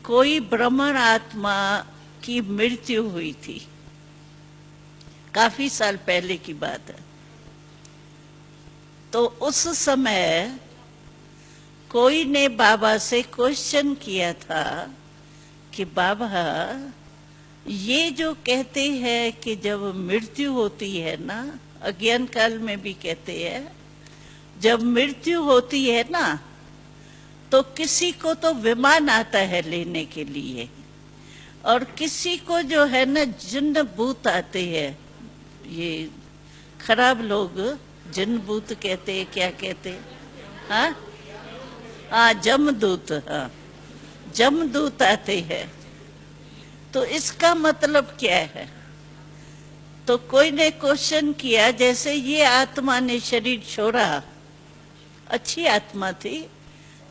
कोई ब्राह्मण आत्मा की मृत्यु हुई थी, काफी साल पहले की बात है। तो उस समय कोई ने बाबा से क्वेश्चन किया था कि बाबा, ये जो कहते हैं कि जब मृत्यु होती है ना, अज्ञान काल में भी कहते हैं, जब मृत्यु होती है ना तो किसी को तो विमान आता है लेने के लिए, और किसी को जो है ना जिन्न भूत आते हैं। ये खराब लोग जिन्न भूत कहते हैं, क्या कहते हैं? हाँ, जमदूत। हाँ, जमदूत आते हैं। तो इसका मतलब क्या है? तो कोई ने क्वेश्चन किया, जैसे ये आत्मा ने शरीर छोड़ा, अच्छी आत्मा थी,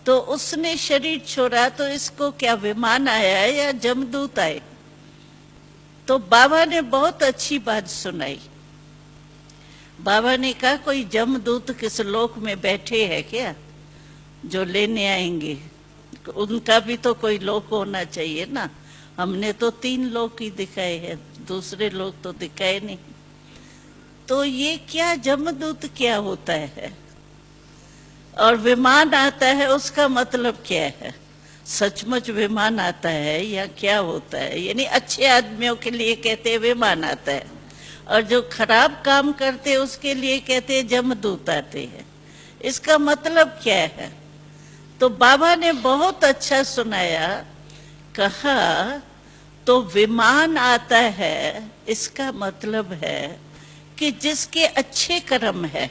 तो उसने शरीर छोड़ा, तो इसको क्या विमान आया है या जमदूत आए? तो बाबा ने बहुत अच्छी बात सुनाई। बाबा ने कहा, कोई जमदूत किस लोक में बैठे हैं क्या जो लेने आएंगे? उनका भी तो कोई लोक होना चाहिए ना। हमने तो 3 लोक ही दिखाए हैं, दूसरे लोग तो दिखाए नहीं। तो ये क्या जमदूत क्या होता है? और विमान आता है, उसका मतलब क्या है? सचमुच विमान आता है या क्या होता है? यानी अच्छे आदमियों के लिए कहते हैं विमान आता है, और जो खराब काम करते हैं उसके लिए कहते हैं जमदूत आते हैं। इसका मतलब क्या है? तो बाबा ने बहुत अच्छा सुनाया। कहा, तो विमान आता है, इसका मतलब है कि जिसके अच्छे कर्म है,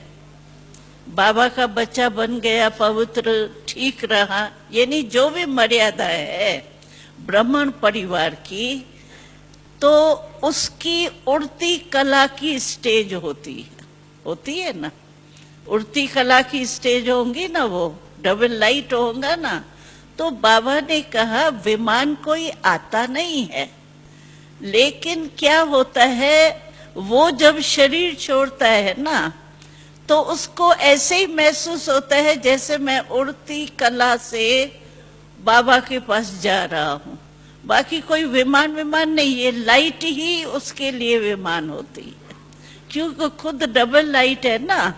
बाबा का बच्चा बन गया, पवित्र ठीक रहा, यानी जो भी मर्यादा है ब्राह्मण परिवार की, तो उसकी उड़ती कला की स्टेज होती है ना। उड़ती कला की स्टेज होंगी ना, वो डबल लाइट होगा ना। तो बाबा ने कहा, विमान कोई आता नहीं है, लेकिन क्या होता है, वो जब शरीर छोड़ता है ना, तो उसको ऐसे ही महसूस होता है जैसे मैं उड़ती कला से बाबा के पास जा रहा हूँ। बाकी कोई विमान नहीं, ये लाइट ही उसके लिए विमान होती है, क्योंकि खुद डबल लाइट है ना।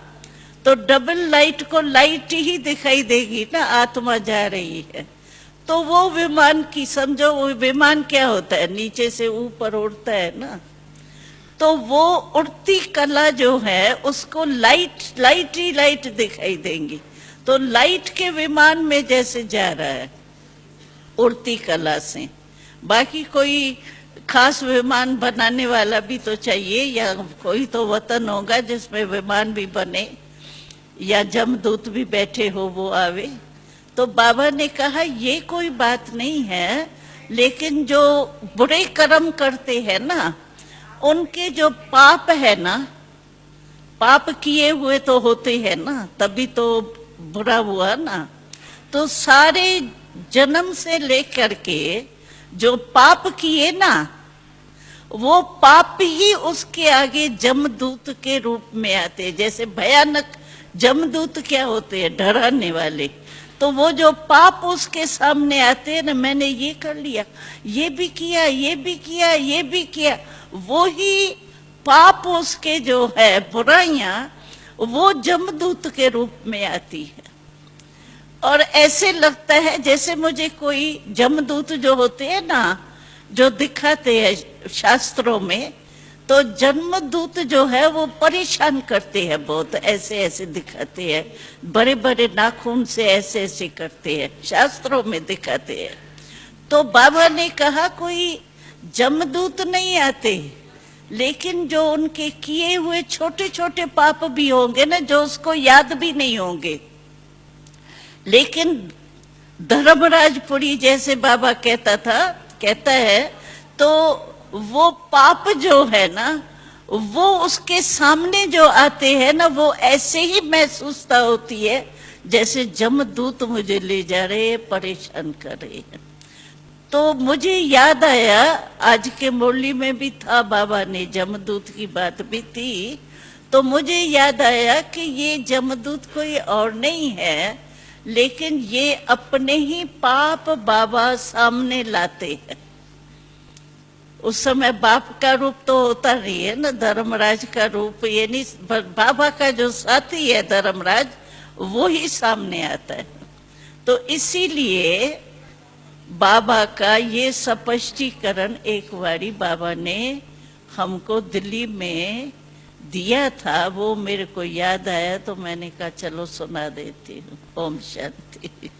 तो डबल लाइट को लाइट ही दिखाई देगी ना, आत्मा जा रही है। तो वो विमान की समझो, वो विमान क्या होता है, नीचे से ऊपर उड़ता है ना। तो वो उड़ती कला जो है उसको लाइट ही लाइट दिखाई देंगी। तो लाइट के विमान में जैसे जा रहा है उड़ती कला से। बाकी कोई खास विमान बनाने वाला भी तो चाहिए, या कोई तो वतन होगा जिसमें विमान भी बने, या जमदूत भी बैठे हो वो आवे। तो बाबा ने कहा, ये कोई बात नहीं है, लेकिन जो बुरे कर्म करते हैं ना, उनके जो पाप है ना, पाप किए हुए तो होते हैं ना, तभी तो बुरा हुआ ना। तो सारे जन्म से लेकर के जो पाप किए ना, वो पाप ही उसके आगे जमदूत के रूप में आते। जैसे भयानक जमदूत क्या होते हैं, डराने वाले। तो वो जो पाप उसके सामने आते हैं ना, मैंने ये कर लिया, ये भी किया, ये भी किया, ये भी किया, वो ही पाप उसके जो है बुराइयां, वो जमदूत के रूप में आती है। और ऐसे लगता है जैसे मुझे कोई जमदूत जो होते हैं ना, जो दिखाते हैं शास्त्रों में, तो जमदूत जो है वो परेशान करते हैं बहुत, ऐसे ऐसे दिखाते हैं, बड़े बड़े नाखून से ऐसे ऐसे करते हैं, शास्त्रों में दिखाते हैं। तो बाबा ने कहा, कोई जमदूत नहीं आते, लेकिन जो उनके किए हुए छोटे छोटे पाप भी होंगे ना, जो उसको याद भी नहीं होंगे, लेकिन धर्मराजपुरी जैसे बाबा कहता है, तो वो पाप जो है ना, वो उसके सामने जो आते हैं ना, वो ऐसे ही महसूसता होती है जैसे जमदूत मुझे ले जा रहे हैं, परेशान कर रहे हैं। तो मुझे याद आया, आज के मुरली में भी था, बाबा ने जमदूत की बात भी थी, तो मुझे याद आया कि ये जमदूत कोई और नहीं है, लेकिन ये अपने ही पाप बाबा सामने लाते हैं। उस समय बाप का रूप तो होता नहीं है ना, धर्मराज का रूप, ये नहीं, बाबा का जो साथी है धर्मराज वो ही सामने आता है। तो इसीलिए बाबा का ये स्पष्टीकरण एक बारी बाबा ने हमको दिल्ली में दिया था, वो मेरे को याद आया तो मैंने कहा चलो सुना देती हूँ। ओम शांति।